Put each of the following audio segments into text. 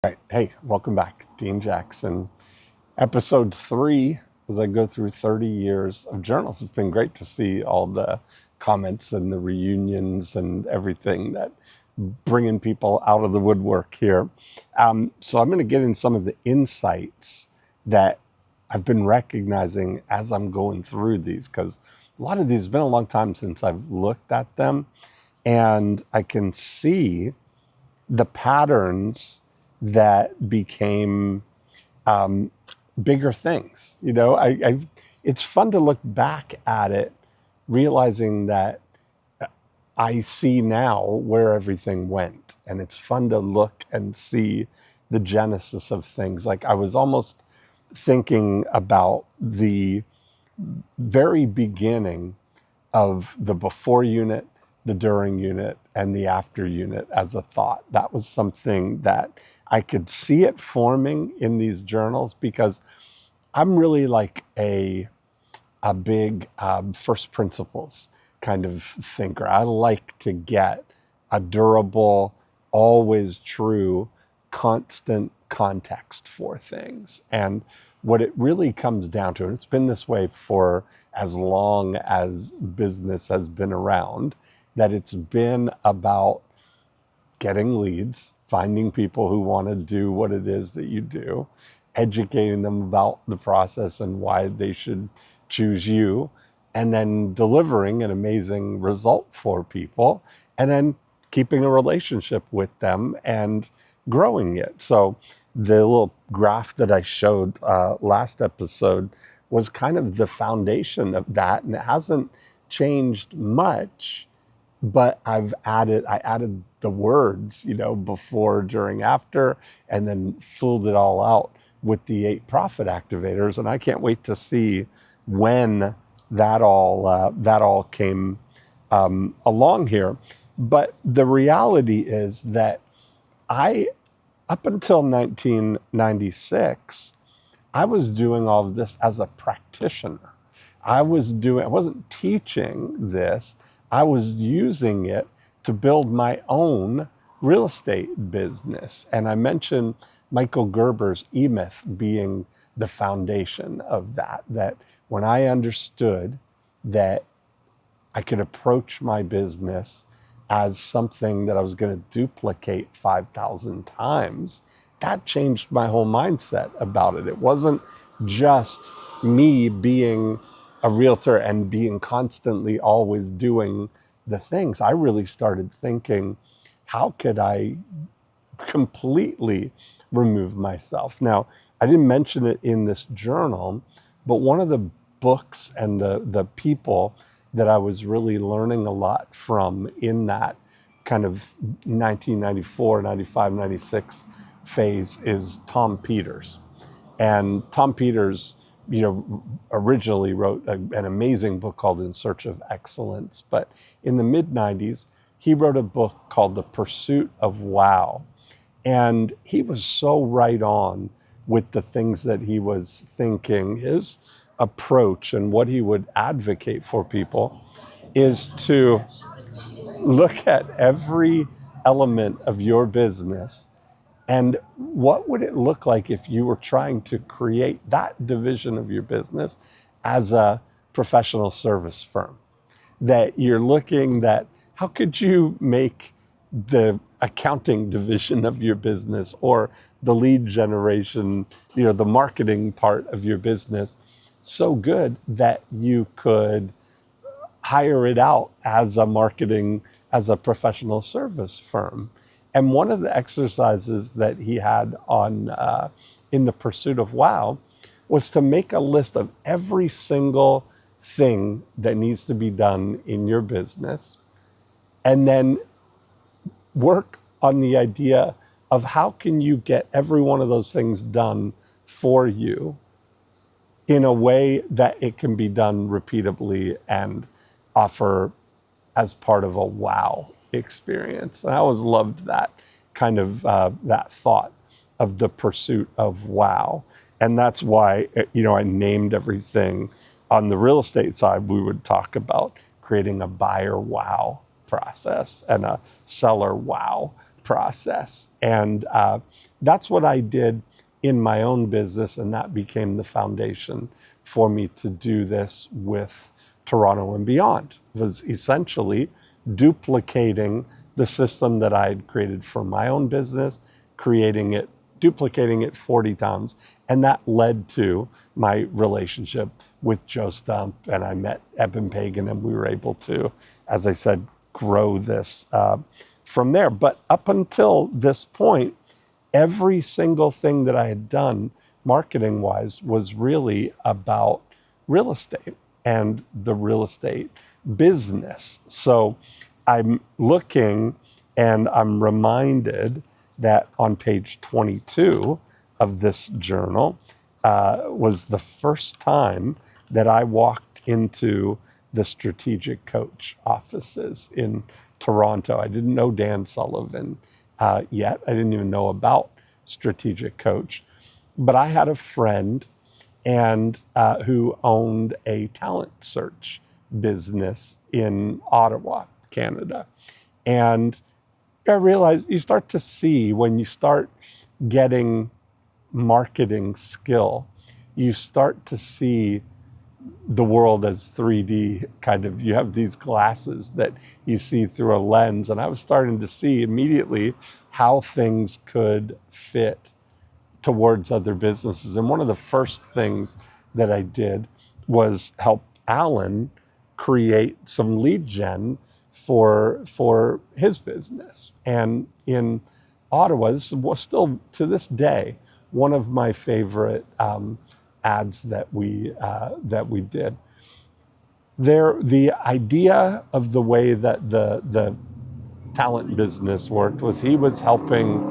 Right. Hey, welcome back. Dean Jackson. Episode 3, as I go through 30 years of journals. It's been great to see all the comments and the reunions and everything that bringing people out of the woodwork here. So I'm going to get in some of the insights that I've been recognizing as I'm going through these, because a lot of these have been a long time since I've looked at them, and I can see the patterns that became um, bigger things. It's fun to look back at it, realizing that I see now where everything went, and it's fun to look and see the genesis of things. Like, I was almost thinking about the very beginning of the before unit, the during unit, and the after unit as a thought. That was something that I could see it forming in these journals, because I'm really like a big first principles kind of thinker. I like to get a durable, always true, constant context for things. And what it really comes down to, and it's been this way for as long as business has been around, that it's been about getting leads, finding people who want to do what it is that you do, educating them about the process and why they should choose you, and then delivering an amazing result for people, and then keeping a relationship with them and growing it. So the little graph that I showed last episode was kind of the foundation of that, and it hasn't changed much, but I added the words, before, during, after, and then filled it all out with the 8 profit activators. And I can't wait to see when that all came along here. But the reality is that I, up until 1996, I was doing all of this as a practitioner. I wasn't teaching this. I was using it to build my own real estate business. And I mentioned Michael Gerber's E-Myth being the foundation of that, that when I understood that I could approach my business as something that I was going to duplicate 5,000 times, that changed my whole mindset about it. It wasn't just me being a realtor and being constantly always doing the things. I really started thinking, how could I completely remove myself? Now, I didn't mention it in this journal, but one of the books and the people that I was really learning a lot from in that kind of 1994, 95, 96 phase is Tom Peters. And Tom Peters, originally wrote an amazing book called In Search of Excellence. But in the mid 90s, he wrote a book called The Pursuit of Wow. And he was so right on with the things that he was thinking. His approach and what he would advocate for people is to look at every element of your business, and what would it look like if you were trying to create that division of your business as a professional service firm? That you're looking at how could you make the accounting division of your business, or the lead generation, the marketing part of your business, so good that you could hire it out as a professional service firm. And one of the exercises that he had on in the Pursuit of Wow was to make a list of every single thing that needs to be done in your business, and then work on the idea of how can you get every one of those things done for you in a way that it can be done repeatably and offer as part of a wow experience. And I always loved that kind of that thought of the pursuit of wow. And that's why, I named everything on the real estate side. We would talk about creating a buyer wow process and a seller wow process. And that's what I did in my own business, and that became the foundation for me to do this with Toronto and Beyond. It was essentially duplicating the system that I had created for my own business, creating it, duplicating it 40 times. And that led to my relationship with Joe Stump. And I met Eben Pagan, and we were able to, as I said, grow this from there. But up until this point, every single thing that I had done marketing wise was really about real estate and the real estate business. So I'm looking and I'm reminded that on page 22 of this journal was the first time that I walked into the Strategic Coach offices in Toronto. I didn't know Dan Sullivan yet. I didn't even know about Strategic Coach. But I had a friend and who owned a talent search business in Ottawa, Canada. And I realized you start to see when you start getting marketing skill, you start to see the world as 3D kind of, you have these glasses that you see through a lens. And I was starting to see immediately how things could fit towards other businesses. And one of the first things that I did was help Alan create some lead gen for his business. And in Ottawa, this was still to this day one of my favorite ads that we did. The idea of the way that the talent business worked was he was helping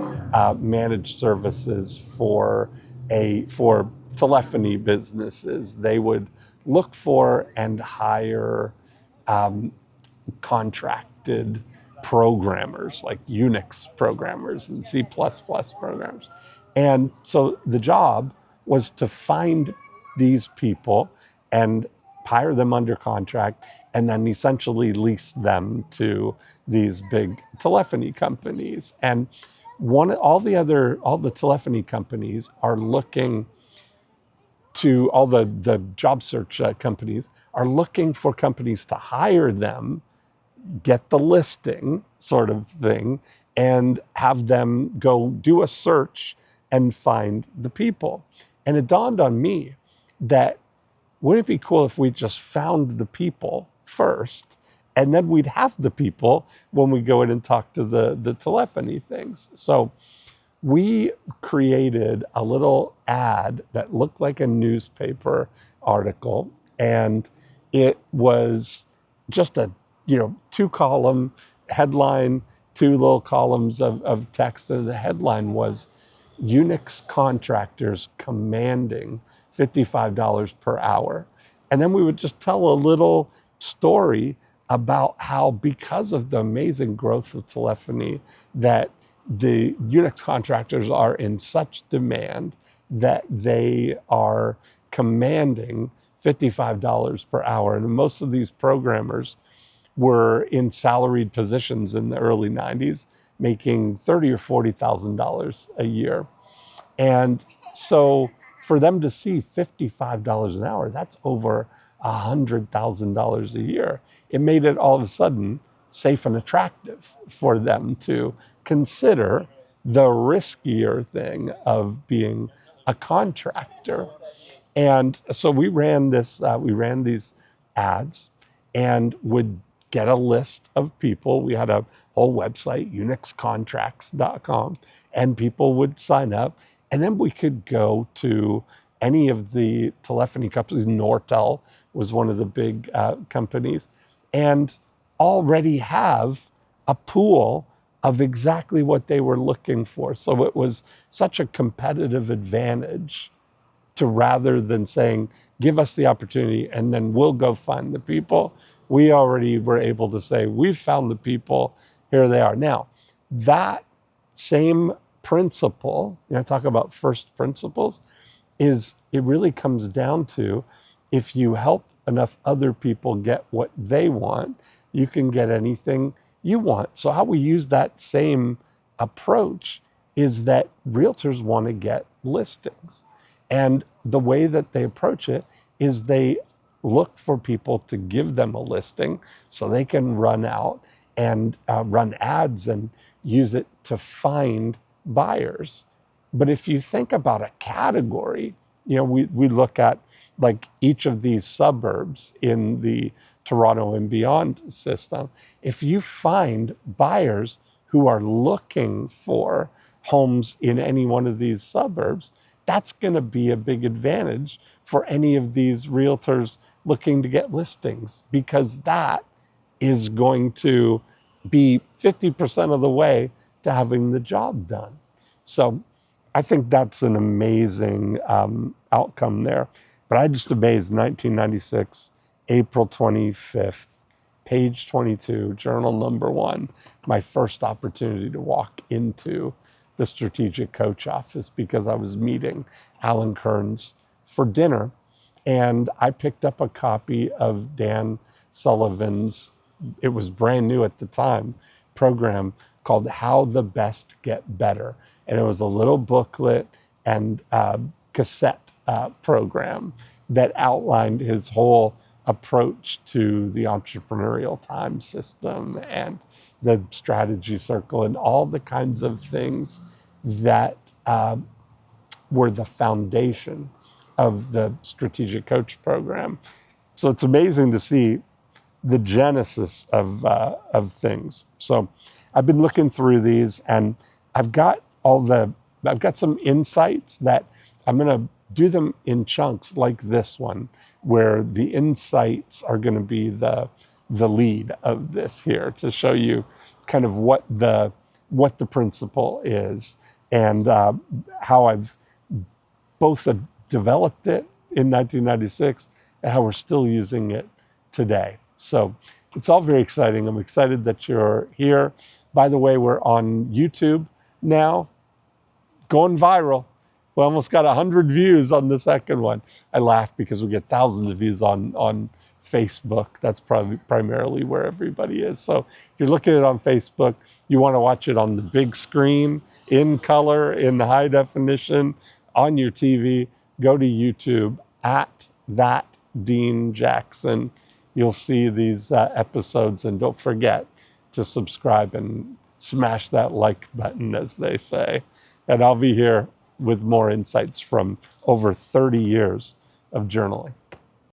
manage services for telephony businesses. They would look for and hire contracted programmers like Unix programmers and C++ programmers. And so the job was to find these people and hire them under contract and then essentially lease them to these big telephony companies. And all the telephony companies are looking to, all the job search companies are looking for companies to hire them, get the listing sort of thing, and have them go do a search and find the people. And it dawned on me that wouldn't it be cool if we just found the people first, and then we'd have the people when we go in and talk to the telephony things. So we created a little ad that looked like a newspaper article, and it was just a 2-column headline, 2 little columns of text, and the headline was Unix contractors commanding $55 per hour. And then we would just tell a little story about how, because of the amazing growth of telephony, that the Unix contractors are in such demand that they are commanding $55 per hour. And most of these programmers were in salaried positions in the early 90s, making $30,000 or $40,000 a year. And so for them to see $55 an hour, that's over $100,000 a year. It made it all of a sudden safe and attractive for them to consider the riskier thing of being a contractor. And so we ran these ads and would get a list of people. We had a whole website, unixcontracts.com, and people would sign up. And then we could go to any of the telephony companies. Nortel was one of the big companies, and already have a pool of exactly what they were looking for. So it was such a competitive advantage to, rather than saying, give us the opportunity and then we'll go find the people, we already were able to say, we've found the people, here they are. Now, that same principle, talk about first principles, is it really comes down to, if you help enough other people get what they want, you can get anything you want. So how we use that same approach is that realtors want to get listings. And the way that they approach it is they look for people to give them a listing so they can run out and run ads and use it to find buyers. But if you think about a category, we look at like each of these suburbs in the Toronto and beyond system. If you find buyers who are looking for homes in any one of these suburbs, that's going to be a big advantage for any of these realtors looking to get listings, because that is going to be 50% of the way to having the job done. So I think that's an amazing outcome there. But I just amazed, 1996, April 25th, page 22, journal number 1, my first opportunity to walk into the strategic coach office, because I was meeting Alan Kearns for dinner. And I picked up a copy of Dan Sullivan's, it was brand new at the time, program called How the Best Get Better. And it was a little booklet and cassette program that outlined his whole approach to the entrepreneurial time system and the strategy circle and all the kinds of things that were the foundation of the strategic coach program. So it's amazing to see the genesis of things. So I've been looking through these, and I've got some insights that I'm going to do them in chunks like this one, where the insights are going to be the lead of this here, to show you kind of what the principle is, and how I've both developed it in 1996 and how we're still using it today. So it's all very exciting. I'm excited that you're here. By the way, we're on YouTube now, going viral. We almost got 100 views on the second one. I laugh because we get thousands of views on Facebook. That's probably primarily where everybody is. So if you're looking at it on Facebook, you want to watch it on the big screen, in color, in high definition, on your TV, go to YouTube at that Dean Jackson. You'll see these episodes, and don't forget to subscribe and smash that like button, as they say. And I'll be here with more insights from over 30 years of journaling.